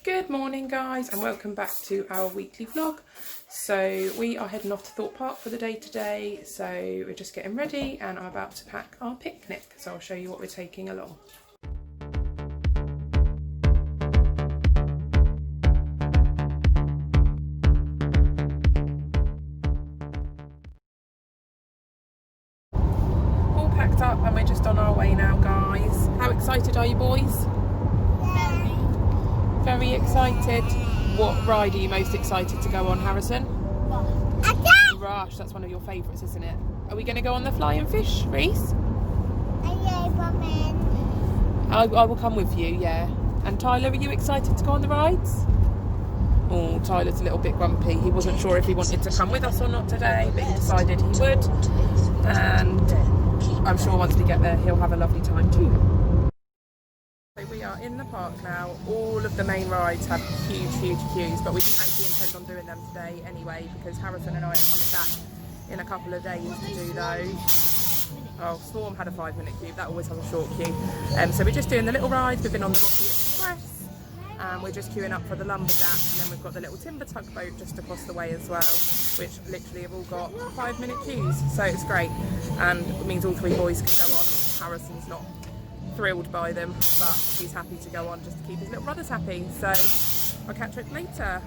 Good morning guys, and welcome back to our weekly vlog. So we are heading off to Thorpe Park for the day today, so we're just getting ready and I'm about to pack our picnic, so I'll show you what we're taking along. All packed up and we're just on our way now guys. How excited are you boys? Very excited. What ride are you most excited to go on, Harrison? Rush, that's one of your favourites, isn't it? Are we going to go on the flying fish, Reese? I will come with you, yeah. And Tyler, are you excited to go on the rides? Oh, Tyler's a little bit grumpy. He wasn't sure if he wanted to come with us or not today, but he decided he would. And I'm sure once we get there, he'll have a lovely time too. We are in the park now. All of the main rides have huge queues, but we didn't actually intend on doing them today anyway because Harrison and I are coming back in a couple of days to do those. Oh, Storm had a 5-minute queue. That always has a short queue. So we're just doing the little rides. We've been on the Rocky Express and we're just queuing up for the lumberjack, and then we've got the little timber tugboat just across the way as well, which literally have all got 5-minute queues, so it's great, and it means all 3 boys can go on. Harrison's not thrilled by them, but he's happy to go on just to keep his little brothers happy, so I'll catch up later.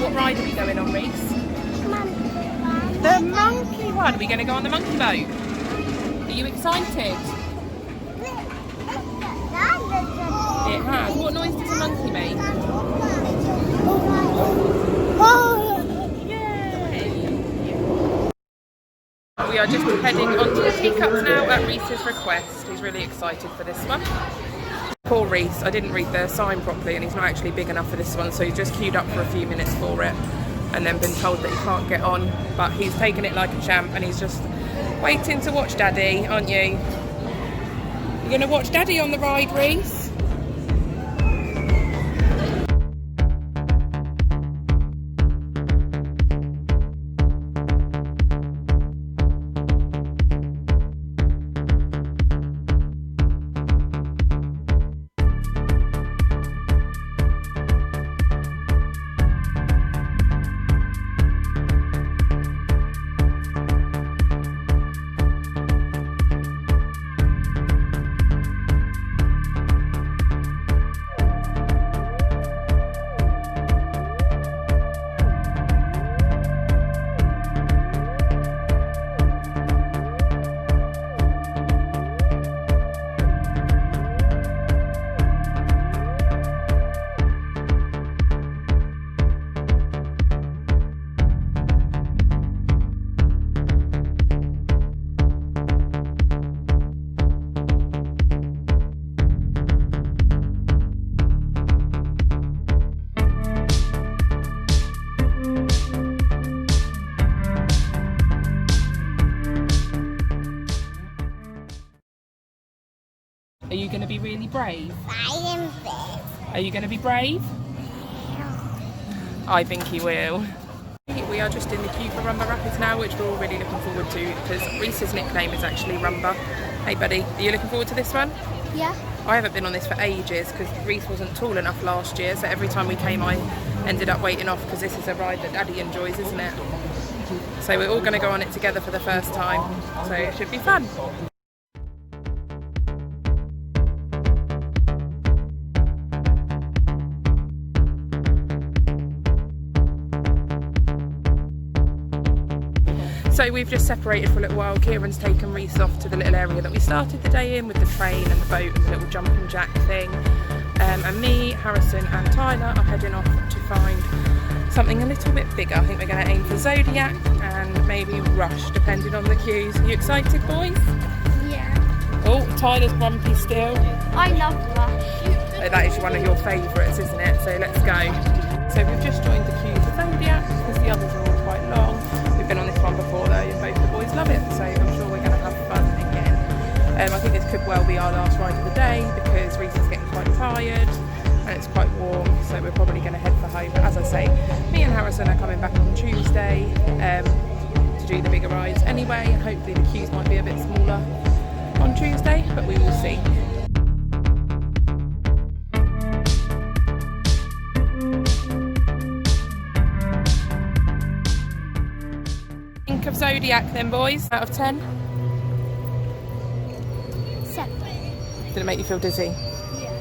What ride are we going on, Reese? The monkey one. Are we going to go on the monkey boat? Are you excited? It has. What noise does a monkey make? Yay! We are just heading onto the teacups now at Reese's request. He's really excited for this one. Poor Reese, I didn't read the sign properly and he's not actually big enough for this one, so he's just queued up for a few minutes for it and then been told that he can't get on, but he's taken it like a champ and he's just waiting to watch Daddy, aren't you? You're going to watch Daddy on the ride, Reese? Are you going to be really brave? I am brave. Are you going to be brave? I think he will. We are just in the queue for Rumba Rapids now, which we're all really looking forward to because Reese's nickname is actually Rumba. Hey buddy, are you looking forward to this one? Yeah. I haven't been on this for ages because Reese wasn't tall enough last year, so every time we came I ended up waiting off because this is a ride that Daddy enjoys, isn't it? So we're all going to go on it together for the first time, so it should be fun. So we've just separated for a little while. Kieran's taken Reese off to the little area that we started the day in with the train and the boat and the little jumping jack thing. And me, Harrison and Tyler are heading off to find something a little bit bigger. I think we're going to aim for Zodiac and maybe Rush, depending on the queues. Are you excited, boys? Yeah. Oh, Tyler's grumpy still. I love Rush. That is one of your favourites, isn't it? So let's go. So we've just joined the queue for Zodiac because the others are all quite long. We've been on this one before though, and both the boys love it, so I'm sure we're going to have fun again. I think this could well be our last ride of the day because Reese is getting quite tired and it's quite warm, so we're probably going to head for home. But as I say, me and Harrison are coming back on Tuesday to do the bigger rides anyway, and hopefully the queues might be a bit smaller on Tuesday, but we will see. Think of Zodiac then, boys, out of 10? 7. Did it make you feel dizzy? Yeah.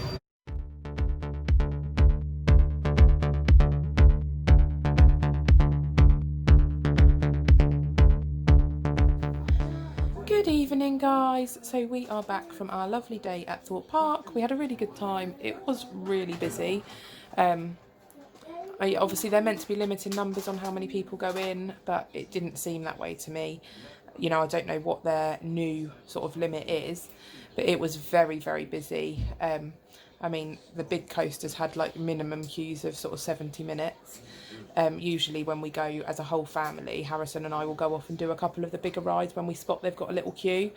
Good evening, guys. So we are back from our lovely day at Thorpe Park. We had a really good time. It was really busy. Obviously they're meant to be limiting numbers on how many people go in, but it didn't seem that way to me. You know, I don't know what their new sort of limit is, but it was very, very busy. I mean, the big coasters had like minimum queues of sort of 70 minutes. Usually when we go as a whole family, Harrison and I will go off and do a couple of the bigger rides when we spot they've got a little queue.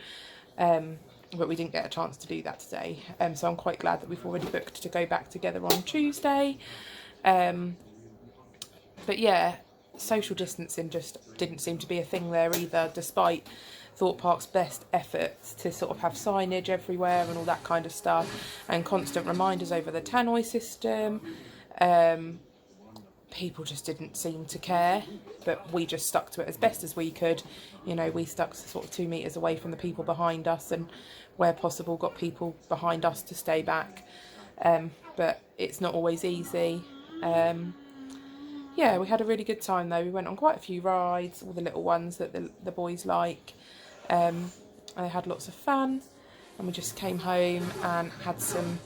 But we didn't get a chance to do that today. So I'm quite glad that we've already booked to go back together on Tuesday. But yeah, social distancing just didn't seem to be a thing there either, despite Thorpe Park's best efforts to sort of have signage everywhere and all that kind of stuff, and constant reminders over the tannoy system. People just didn't seem to care, but we just stuck to it as best as we could. You know, we stuck sort of 2 meters away from the people behind us, and where possible got people behind us to stay back. But it's not always easy. Yeah, we had a really good time though. We went on quite a few rides, all the little ones that the boys like. I had lots of fun, and we just came home and had some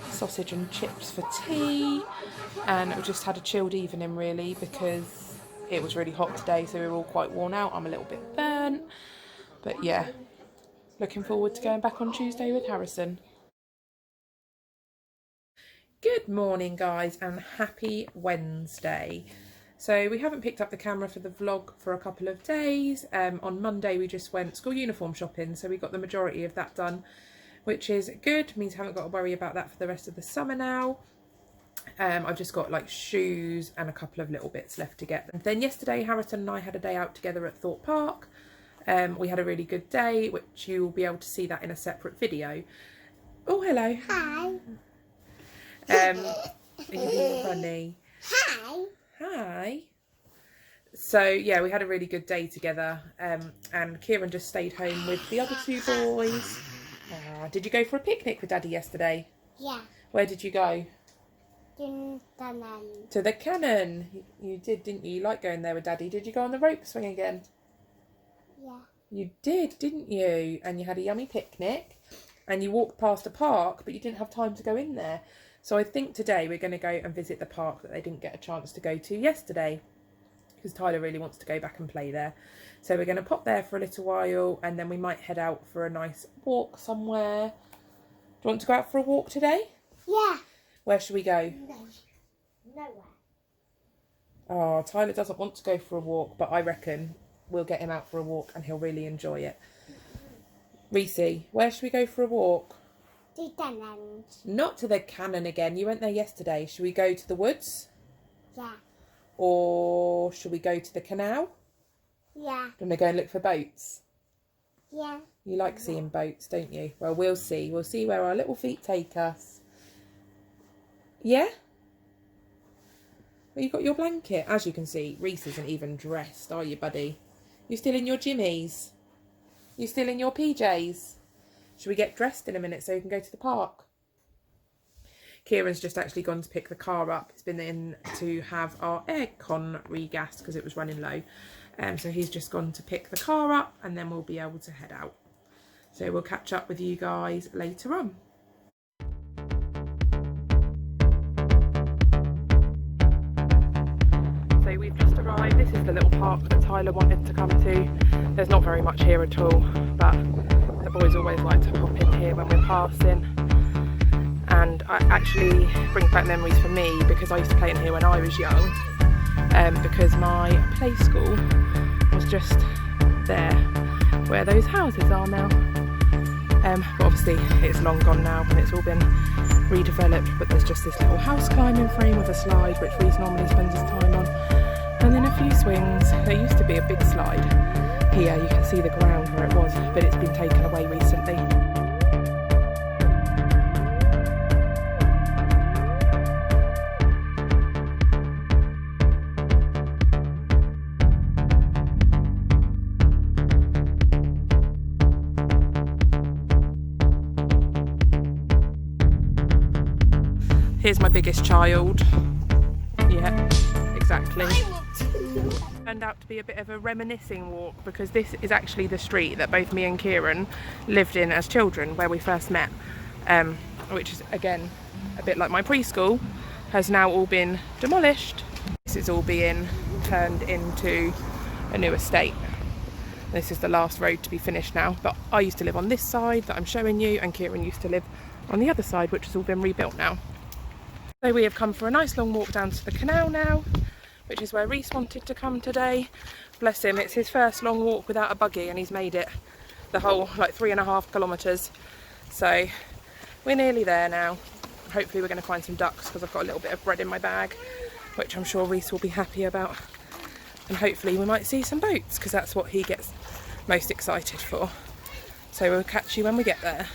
sausage and chips for tea, and we just had a chilled evening really because it was really hot today, so we were all quite worn out. I'm a little bit burnt, but yeah, looking forward to going back on Tuesday with Harrison. Good morning, guys, and happy Wednesday. So we haven't picked up the camera for the vlog for a couple of days. On Monday we just went school uniform shopping, so we got the majority of that done, which is good. Means I haven't got to worry about that for the rest of the summer now. I've just got like shoes and a couple of little bits left to get. And then yesterday Harrison and I had a day out together at Thorpe Park. We had a really good day, which you will be able to see that in a separate video. Oh, hello. Hi. Are you being funny? Hi. Hi. So yeah, we had a really good day together, and Kieran just stayed home with the other two boys. Did you go for a picnic with Daddy yesterday? Yeah. Where did you go? To the cannon. You did, didn't you? You like going there with Daddy. Did you go on the rope swing again? Yeah. You did, didn't you? And you had a yummy picnic, and you walked past a park, but you didn't have time to go in there. So I think today we're going to go and visit the park that they didn't get a chance to go to yesterday, because Tyler really wants to go back and play there. So we're going to pop there for a little while, and then we might head out for a nice walk somewhere. Do you want to go out for a walk today? Yeah. Where should we go? Nowhere. Oh, Tyler doesn't want to go for a walk, but I reckon we'll get him out for a walk and he'll really enjoy it. Reese, where should we go for a walk? To Cannon. Not to the cannon again. You went there yesterday. Should we go to the woods? Yeah. Or should we go to the canal? Yeah. Do you want to go and look for boats? Yeah. You like seeing boats, don't you? Well, we'll see. We'll see where our little feet take us. Yeah? Well, you got your blanket. As you can see, Reese isn't even dressed, are you, buddy? You still in your jimmies? You still in your PJs? Should we get dressed in a minute so you can go to the park? Kieran's just actually gone to pick the car up. He's been in to have our aircon regassed because it was running low. So he's just gone to pick the car up and then we'll be able to head out. So we'll catch up with you guys later on. So we've just arrived. This is the little park that Tyler wanted to come to. There's not very much here at all, but the boys always like to pop in here when we're passing. And it actually brings back memories for me because I used to play in here when I was young, because my play school was just there where those houses are now. But obviously it's long gone now and it's all been redeveloped, but there's just this little house climbing frame with a slide which Reese normally spends his time on, and then a few swings. There used to be a big slide here, you can see the ground where it was, but it's been taken away recently. Here's my biggest child. Yeah, exactly. Turned out to be a bit of a reminiscing walk because this is actually the street that both me and Kieran lived in as children, where we first met, which is again a bit like my preschool, has now all been demolished. This is all being turned into a new estate. This is the last road to be finished now, but I used to live on this side that I'm showing you, and Kieran used to live on the other side, which has all been rebuilt now. So we have come for a nice long walk down to the canal now, which is where Reese wanted to come today. Bless him, it's his first long walk without a buggy and he's made it the whole 3.5 kilometres. So we're nearly there now. Hopefully we're going to find some ducks because I've got a little bit of bread in my bag, which I'm sure Reese will be happy about. And hopefully we might see some boats because that's what he gets most excited for. So we'll catch you when we get there.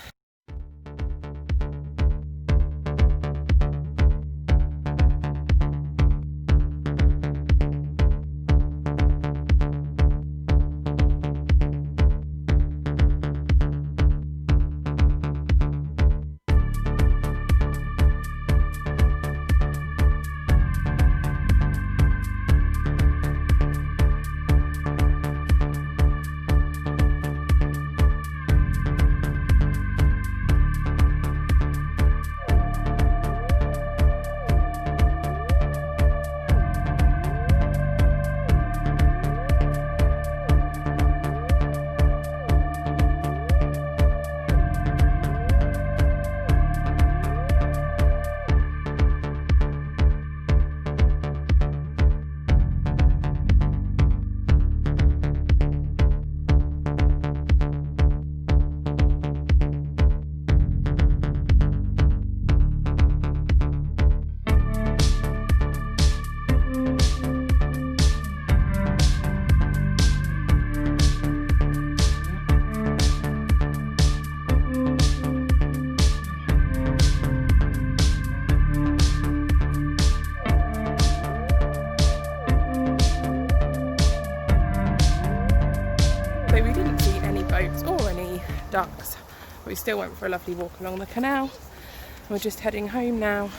Ducks. We still went for a lovely walk along the canal. We're just heading home now.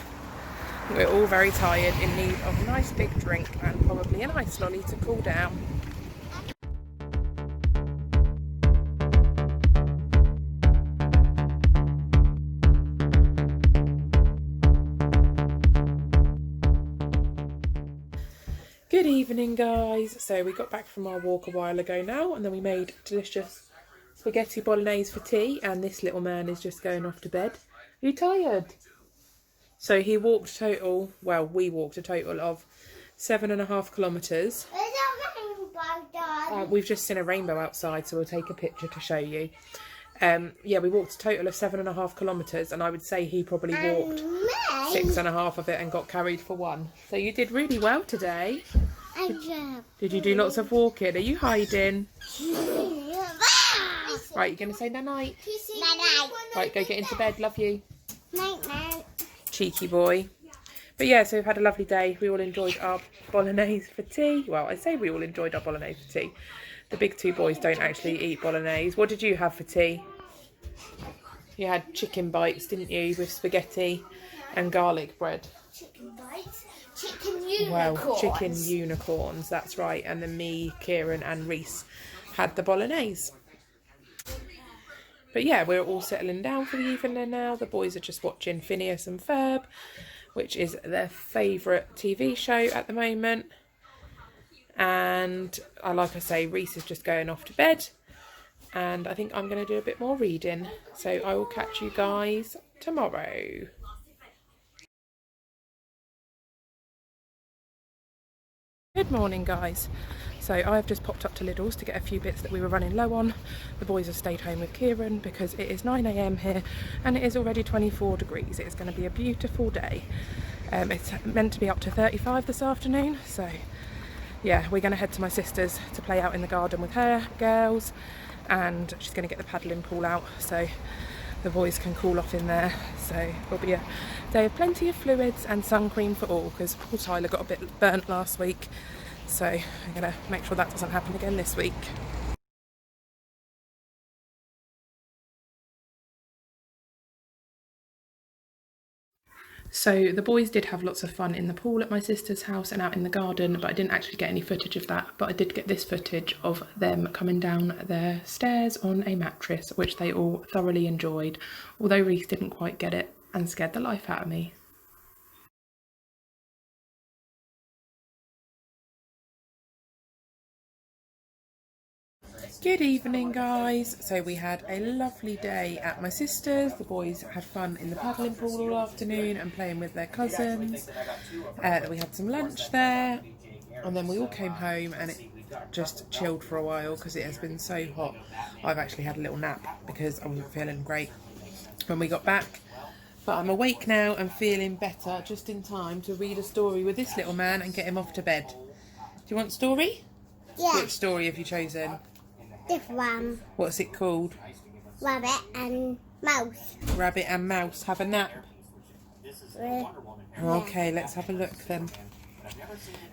We're all very tired, in need of a nice big drink and probably an ice lolly to cool down. Good evening, guys. So we got back from our walk a while ago now, and then we made delicious spaghetti bolognese for tea, and this little man is just going off to bed. Are you tired? So he walked we walked a total of 7.5 kilometres. We've just seen a rainbow outside, so we'll take a picture to show you. Yeah, we walked a total of 7.5 kilometres, and I would say he probably walked 6.5 of it and got carried for 1. So you did really well today. Did you do lots of walking? Are you hiding? Right, you're going to say night-night? Night-night. Right, go get into bed. Love you. Night-night. Cheeky boy. But yeah, so we've had a lovely day. We all enjoyed our bolognese for tea. Well, I say we all enjoyed our bolognese for tea. The big two boys don't actually eat bolognese. What did you have for tea? You had chicken bites, didn't you, with spaghetti and garlic bread. Chicken bites. Chicken unicorns. Well, chicken unicorns, that's right. And then me, Kieran and Reese had the bolognese. But yeah, we're all settling down for the evening now. The boys are just watching Phineas and Ferb, which is their favourite TV show at the moment. And like I say, Reese is just going off to bed. And I think I'm going to do a bit more reading. So I will catch you guys tomorrow. Good morning, guys. So I've just popped up to Lidl's to get a few bits that we were running low on. The boys have stayed home with Kieran because it is 9 AM here and it is already 24 degrees. It's going to be a beautiful day. It's meant to be up to 35 this afternoon. So yeah, we're going to head to my sister's to play out in the garden with her girls, and she's going to get the paddling pool out so the boys can cool off in there. So it'll be a day of plenty of fluids and sun cream for all, because poor Tyler got a bit burnt last week. So I'm going to make sure that doesn't happen again this week. So the boys did have lots of fun in the pool at my sister's house and out in the garden, but I didn't actually get any footage of that. But I did get this footage of them coming down their stairs on a mattress, which they all thoroughly enjoyed, although Reese didn't quite get it and scared the life out of me. Good evening, guys. So we had a lovely day at my sister's. The boys had fun in the paddling pool all afternoon and playing with their cousins. We had some lunch there, and then we all came home and it just chilled for a while because it has been so hot. I've actually had a little nap because I wasn't feeling great when we got back. But I'm awake now and feeling better, just in time to read a story with this little man and get him off to bed. Do you want a story? Yeah. Which story have you chosen? This one. What's it called? Rabbit and mouse. Rabbit and Mouse have a nap. Okay, let's have a look then.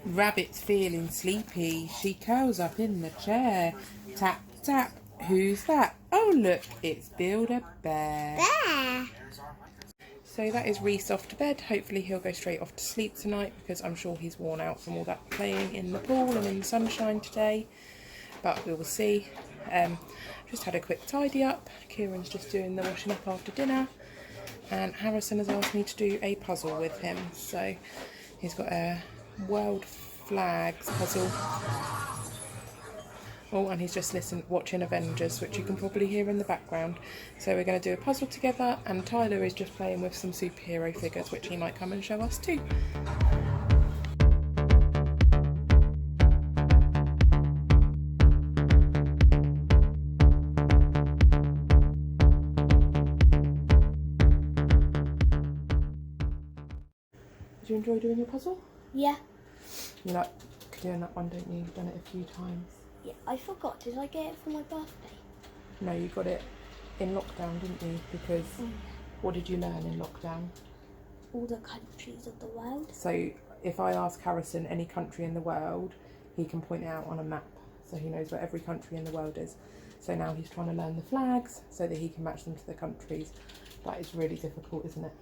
Rabbit's feeling sleepy. She curls up in the chair. Tap, tap. Who's that? Oh, look, it's Builder Bear. Bear. So that is Reese off to bed. Hopefully he'll go straight off to sleep tonight because I'm sure he's worn out from all that playing in the pool and in the sunshine today. But we will see. Just had a quick tidy up. Kieran's just doing the washing up after dinner, and Harrison has asked me to do a puzzle with him. So he's got a world flags puzzle. Oh, and he's just watching Avengers, which you can probably hear in the background. So we're going to do a puzzle together, and Tyler is just playing with some superhero figures, which he might come and show us too. Do you enjoy doing your puzzle? Yeah. You like doing that one, don't you? You've done it a few times. Yeah, I forgot. Did I get it for my birthday? No, you got it in lockdown, didn't you? Because what did you learn in lockdown? All the countries of the world. So if I ask Harrison any country in the world, he can point it out on a map. So he knows where every country in the world is. So now he's trying to learn the flags so that he can match them to the countries. That is really difficult, isn't it?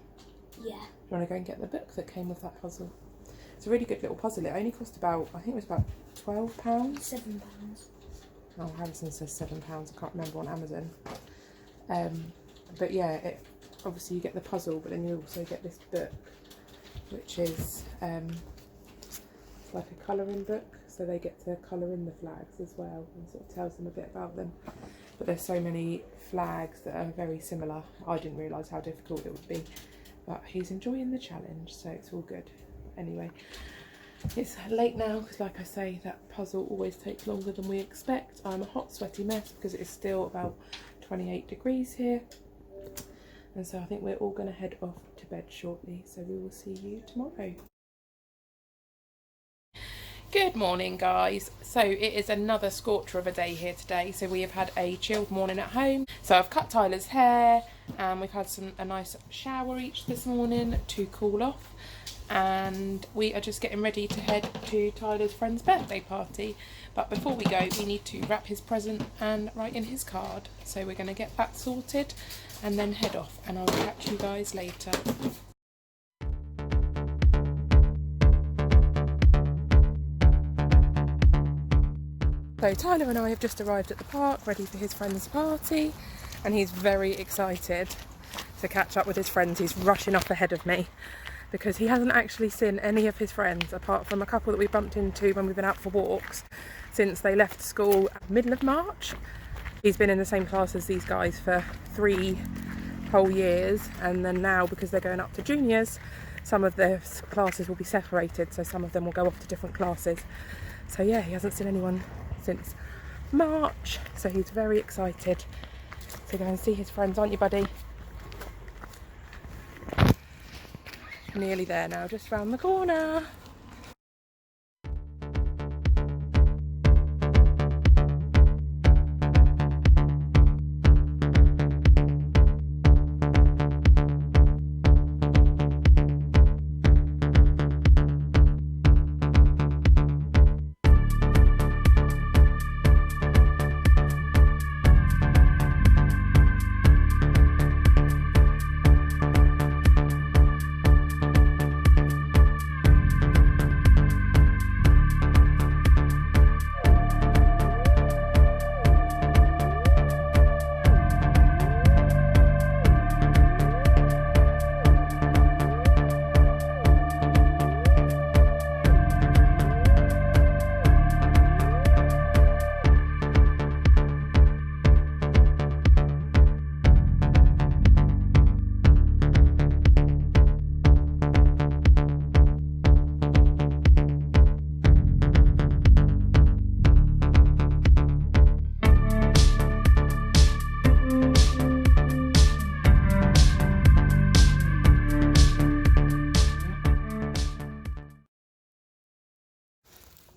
Yeah. Do you want to go and get the book that came with that puzzle? It's a really good little puzzle. It only cost about, I think it was about £12. £7. Oh, Harrison says £7. I can't remember on Amazon. But yeah, obviously you get the puzzle, but then you also get this book, which is like a colouring book. So they get to colour in the flags as well, and sort of tells them a bit about them. But there's so many flags that are very similar. I didn't realise how difficult it would be. But he's enjoying the challenge, so it's all good. Anyway, it's late now because, like I say, that puzzle always takes longer than we expect. I'm a hot, sweaty mess because it is still about 28 degrees here. And so I think we're all going to head off to bed shortly. So we will see you tomorrow. Good morning, guys. So it is another scorcher of a day here today. So we have had a chilled morning at home. So I've cut Tyler's hair and we've had a nice shower each this morning to cool off. and we are just getting ready to head to Tyler's friend's birthday party. But before we go, we need to wrap his present and write in his card. So we're going to get that sorted and then head off, and I'll catch you guys later. So Tyler and I have just arrived at the park, ready for his friend's party, and he's very excited to catch up with his friends. He's rushing off ahead of me because he hasn't actually seen any of his friends apart from a couple that we bumped into when we've been out for walks since they left school at the middle of March. He's been in the same class as these guys for 3 whole years, and then now, because they're going up to juniors, some of their classes will be separated, so some of them will go off to different classes. So yeah, he hasn't seen anyone since March, so he's very excited to go and see his friends, aren't you, buddy? Nearly there now, just round the corner.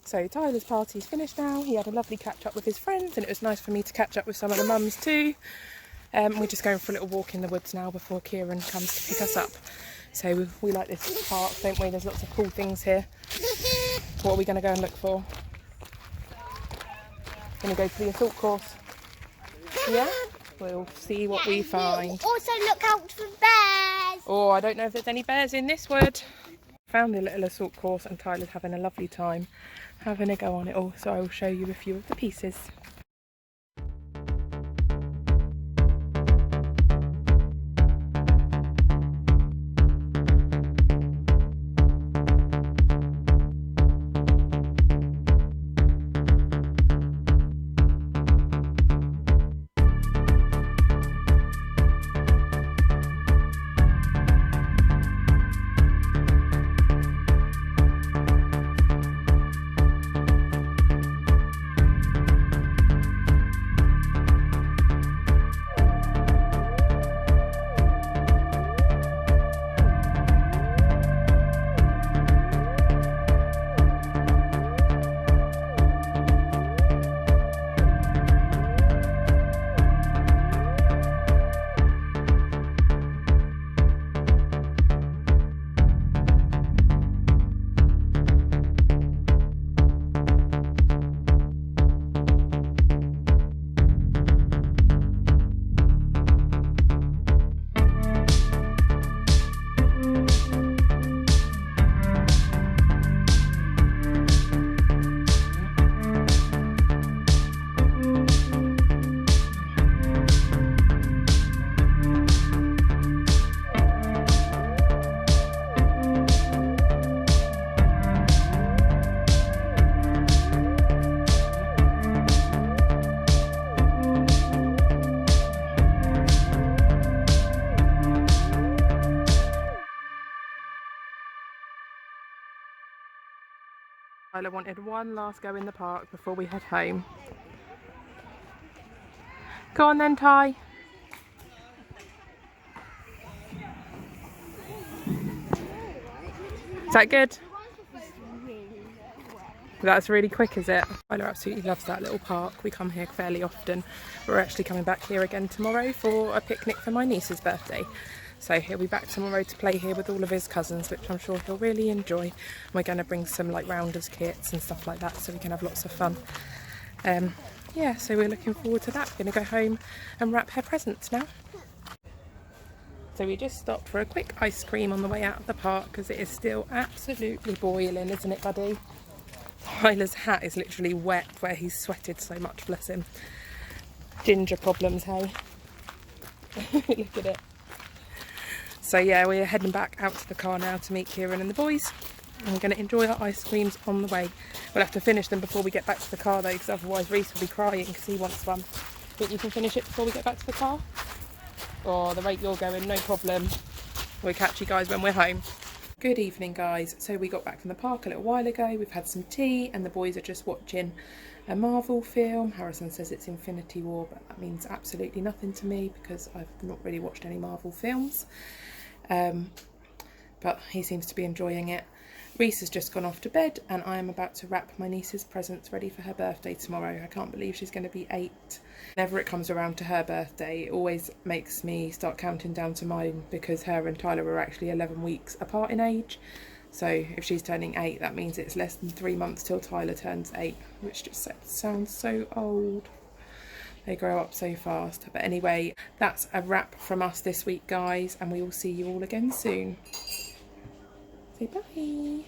So Tyler's party's finished now. He had a lovely catch up with his friends, and it was nice for me to catch up with some of the mums too. We're just going for a little walk in the woods now before Kieran comes to pick us up. So we like this park, don't we? There's lots of cool things here. What are we going to go and look for? Going to go to the assault course. Yeah? We'll see what we find. Also look out for bears. Oh, I don't know if there's any bears in this wood. Found the little assault course, and Tyler's having a lovely time having a go on it all, so I will show you a few of the pieces. Tyler wanted one last go in the park before we head home. Go on then, Ty. Is that good? That's really quick, is it? Tyler absolutely loves that little park. We come here fairly often. We're actually coming back here again tomorrow for a picnic for my niece's birthday. So he'll be back tomorrow to play here with all of his cousins, which I'm sure he'll really enjoy. We're going to bring some like rounders kits and stuff like that so we can have lots of fun. Yeah, so we're looking forward to that. We're going to go home and wrap her presents now. So we just stopped for a quick ice cream on the way out of the park because it is still absolutely boiling, isn't it, buddy? Tyler's hat is literally wet where he's sweated so much, bless him. Ginger problems, hey? Look at it. So yeah, we're heading back out to the car now to meet Kieran and the boys. And we're going to enjoy our ice creams on the way. We'll have to finish them before we get back to the car though, because otherwise Reese will be crying because he wants one. Think you can finish it before we get back to the car? Or the rate you're going, no problem. We'll catch you guys when we're home. Good evening, guys. So we got back from the park a little while ago. We've had some tea and the boys are just watching a Marvel film. Harrison says it's Infinity War, but that means absolutely nothing to me because I've not really watched any Marvel films. But he seems to be enjoying it. Reese has just gone off to bed and I am about to wrap my niece's presents ready for her birthday tomorrow. I can't believe she's going to be 8. Whenever it comes around to her birthday, it always makes me start counting down to mine because her and Tyler were actually 11 weeks apart in age. So if she's turning 8, that means it's less than 3 months till Tyler turns 8, which just sounds so old. They grow up so fast. But anyway, that's a wrap from us this week, guys, and we will see you all again soon. Say bye.